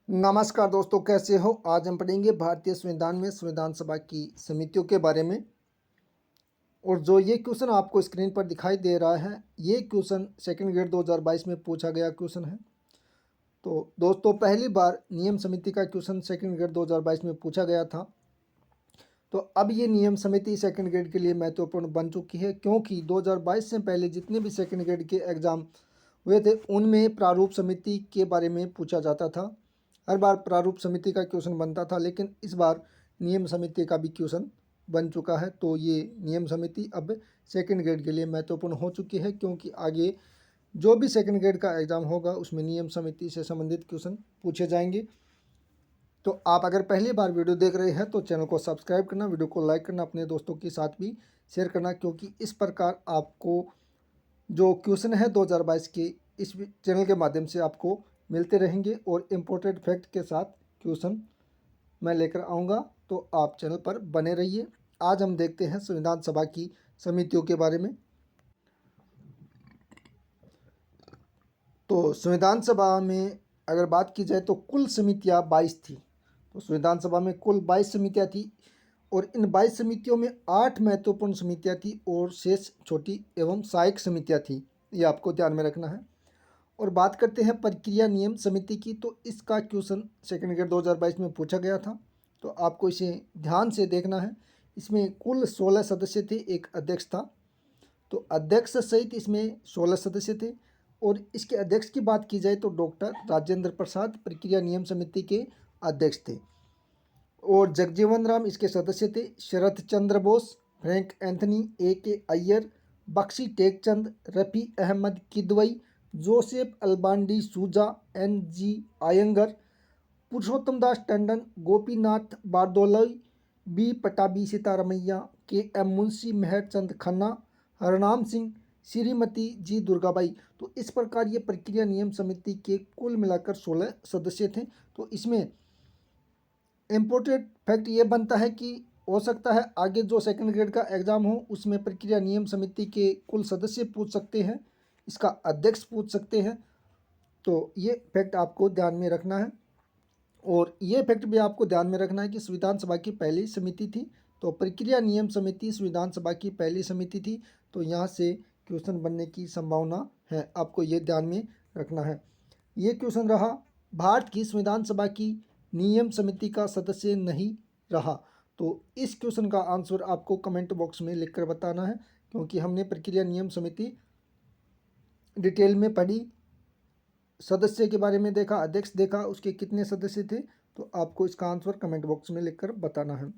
नमस्कार दोस्तों, कैसे हो। आज हम पढ़ेंगे भारतीय संविधान में संविधान सभा की समितियों के बारे में। और जो ये क्वेश्चन आपको स्क्रीन पर दिखाई दे रहा है, ये क्वेश्चन सेकंड ग्रेड 2022 में पूछा गया क्वेश्चन है। तो दोस्तों, पहली बार नियम समिति का क्वेश्चन सेकंड ग्रेड 2022 में पूछा गया था। तो अब ये नियम समिति सेकंड ग्रेड के लिए महत्वपूर्ण बन चुकी है, क्योंकि 2022 से पहले जितने भी सेकंड ग्रेड के एग्ज़ाम हुए थे उनमें प्रारूप समिति के बारे में पूछा जाता था। हर बार प्रारूप समिति का क्वेश्चन बनता था, लेकिन इस बार नियम समिति का भी क्वेश्चन बन चुका है। तो ये नियम समिति अब सेकंड ग्रेड के लिए महत्वपूर्ण हो चुकी है, क्योंकि आगे जो भी सेकंड ग्रेड का एग्ज़ाम होगा उसमें नियम समिति से संबंधित क्वेश्चन पूछे जाएंगे। तो आप अगर पहली बार वीडियो देख रहे हैं तो चैनल को सब्सक्राइब करना, वीडियो को लाइक करना, अपने दोस्तों के साथ भी शेयर करना, क्योंकि इस प्रकार आपको जो क्वेश्चन है 2022 के इस चैनल के माध्यम से आपको मिलते रहेंगे और इम्पोर्टेंट फैक्ट के साथ क्वेश्चन मैं लेकर आऊँगा। तो आप चैनल पर बने रहिए। आज हम देखते हैं संविधान सभा की समितियों के बारे में। तो संविधान सभा में अगर बात की जाए तो कुल समितियाँ 22 थी। तो संविधान सभा में कुल 22 समितियाँ थी और इन 22 समितियों में 8 महत्वपूर्ण समितियाँ थी और शेष छोटी एवं सहायक समितियाँ थी। ये आपको ध्यान में रखना है। और बात करते हैं प्रक्रिया नियम समिति की, तो इसका क्वेश्चन सेकंड ग्रेड 2022 में पूछा गया था। तो आपको इसे ध्यान से देखना है। इसमें कुल 16 सदस्य थे, एक अध्यक्ष था। तो अध्यक्ष सहित इसमें 16 सदस्य थे। और इसके अध्यक्ष की बात की जाए तो डॉक्टर राजेंद्र प्रसाद प्रक्रिया नियम समिति के अध्यक्ष थे। और जगजीवन राम इसके सदस्य थे। Sharad Chandra Bose, Frank Anthony, A.K. Iyer, Bakshi Tekchand, Rafi Ahmed Kidwai, Joseph Alban D'Souza, N.G. Iyengar, पुरुषोत्तम दास टंडन, गोपीनाथ बारदोलोई, B. पटाभी सीतारमैया, K.M. मुंशी, मेहरचंद खन्ना, हरनाम सिंह, श्रीमती जी दुर्गाबाई। तो इस प्रकार ये प्रक्रिया नियम समिति के कुल मिलाकर 16 सदस्य थे। तो इसमें इम्पोर्टेंट फैक्ट ये बनता है कि हो सकता है आगे जो सेकंड ग्रेड का एग्ज़ाम हो उसमें प्रक्रिया नियम समिति के कुल सदस्य पूछ सकते हैं, इसका अध्यक्ष पूछ सकते हैं। तो ये फैक्ट आपको ध्यान में रखना है। और ये फैक्ट भी आपको ध्यान में रखना है कि संविधान सभा की पहली समिति थी। तो प्रक्रिया नियम समिति संविधान सभा की पहली समिति थी। तो यहाँ से क्वेश्चन बनने की संभावना है, आपको ये ध्यान में रखना है। ये क्वेश्चन रहा, भारत की संविधान सभा की नियम समिति का सदस्य नहीं रहा। तो इस क्वेश्चन का आंसर आपको कमेंट बॉक्स में लिखकर बताना है, क्योंकि हमने प्रक्रिया नियम समिति डिटेल में पढ़ी, सदस्य के बारे में देखा, अध्यक्ष देखा, उसके कितने सदस्य थे। तो आपको इसका आंसर कमेंट बॉक्स में लिखकर बताना है।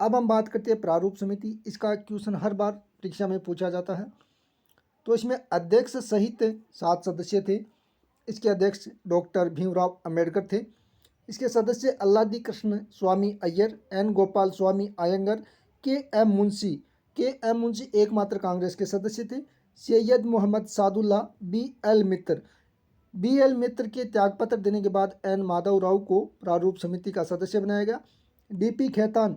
अब हम बात करते हैं प्रारूप समिति। इसका क्वेश्चन हर बार परीक्षा में पूछा जाता है। तो इसमें अध्यक्ष सहित 7 सदस्य थे। इसके अध्यक्ष डॉक्टर भीमराव अंबेडकर थे। इसके सदस्य अल्लादी कृष्ण स्वामी अय्यर, N. गोपाल स्वामी आयंगर, के एम मुंशी एकमात्र कांग्रेस के सदस्य थे। सैयद मोहम्मद सादुल्ला, बी एल मित्र के त्यागपत्र देने के बाद N. माधव राव को प्रारूप समिति का सदस्य बनाया गया। D.P. खेतान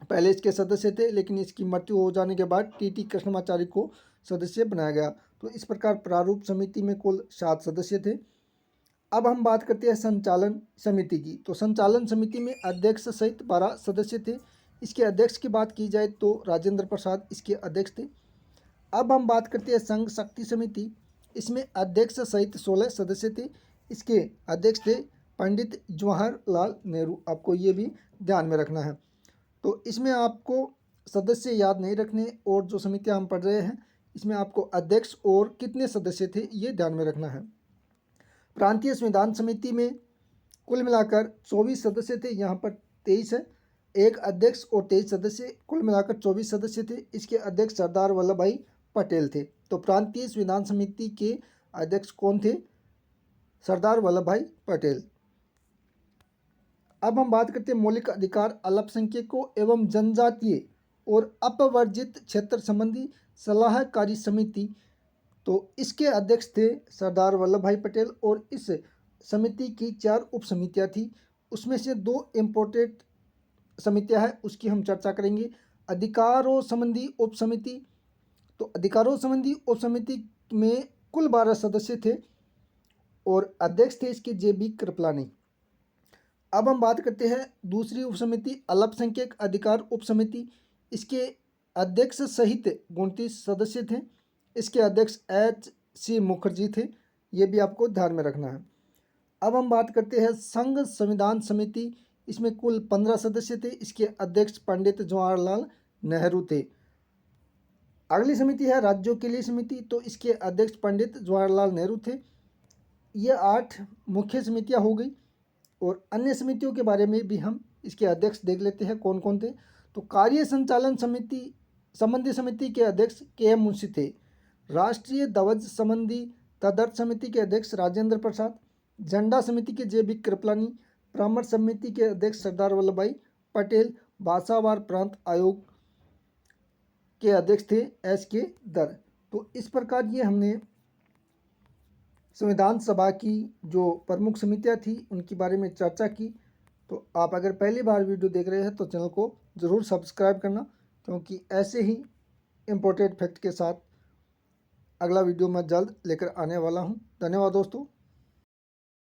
पहले इसके सदस्य थे, लेकिन इसकी मृत्यु हो जाने के बाद T.T. कृष्णमाचारी को सदस्य बनाया गया। तो इस प्रकार प्रारूप समिति में कुल 7 सदस्य थे। अब हम बात करते हैं संचालन समिति की। तो संचालन समिति में अध्यक्ष सहित 12 सदस्य थे। इसके अध्यक्ष की बात की जाए तो राजेंद्र प्रसाद इसके अध्यक्ष थे। अब हम बात करते हैं संघ शक्ति समिति। इसमें अध्यक्ष सहित 16 सदस्य थे। इसके अध्यक्ष थे पंडित जवाहरलाल नेहरू। आपको ये भी ध्यान में रखना है। तो इसमें आपको सदस्य याद नहीं रखने, और जो समितियां हम पढ़ रहे हैं इसमें आपको अध्यक्ष और कितने सदस्य थे ये ध्यान में रखना है। प्रांतीय संविधान समिति में कुल मिलाकर 24 सदस्य थे, यहाँ पर 23 है। एक अध्यक्ष और 23 सदस्य, कुल मिलाकर 24 सदस्य थे। इसके अध्यक्ष सरदार वल्लभ भाई पटेल थे। तो प्रांतीय संविधान समिति के अध्यक्ष कौन थे? सरदार वल्लभ भाई पटेल। अब हम बात करते हैं मौलिक अधिकार अल्पसंख्यकों एवं जनजातीय और अपवर्जित क्षेत्र संबंधी सलाहकारी समिति। तो इसके अध्यक्ष थे सरदार वल्लभ भाई पटेल और इस समिति की 4 उप समितियाँ थी। उसमें से 2 इम्पोर्टेंट समितियाँ हैं, उसकी हम चर्चा करेंगे। अधिकारों संबंधी उप समिति। तो अधिकारों संबंधी उप समिति में कुल 12 सदस्य थे और अध्यक्ष थे इसके JB कृपलानी। अब हम बात करते हैं दूसरी उपसमिति अल्पसंख्यक अधिकार उपसमिति। इसके अध्यक्ष सहित 29 सदस्य थे। इसके अध्यक्ष H.C. मुखर्जी थे। ये भी आपको ध्यान में रखना है। अब हम बात करते हैं संघ संविधान समिति। इसमें कुल 15 सदस्य थे। इसके अध्यक्ष पंडित जवाहरलाल नेहरू थे। अगली समिति है राज्यों के लिए समिति। तो इसके अध्यक्ष पंडित जवाहरलाल नेहरू थे। ये 8 मुख्य समितियां हो गई। और अन्य समितियों के बारे में भी हम इसके अध्यक्ष देख लेते हैं कौन कौन थे। तो कार्य संचालन समिति संबंधी समिति के अध्यक्ष KM मुंशी थे। राष्ट्रीय ध्वज संबंधी तदर्थ समिति के अध्यक्ष राजेंद्र प्रसाद। झंडा समिति के JB कृपलानी। परामर्श समिति के अध्यक्ष सरदार वल्लभ भाई पटेल। भाषावार प्रांत आयोग के अध्यक्ष थे SK दर। तो इस प्रकार ये हमने संविधान सभा की जो प्रमुख समितियां थी उनके बारे में चर्चा की। तो आप अगर पहली बार वीडियो देख रहे हैं तो चैनल को ज़रूर सब्सक्राइब करना, क्योंकि ऐसे ही इम्पोर्टेंट फैक्ट के साथ अगला वीडियो मैं जल्द लेकर आने वाला हूं। धन्यवाद दोस्तों।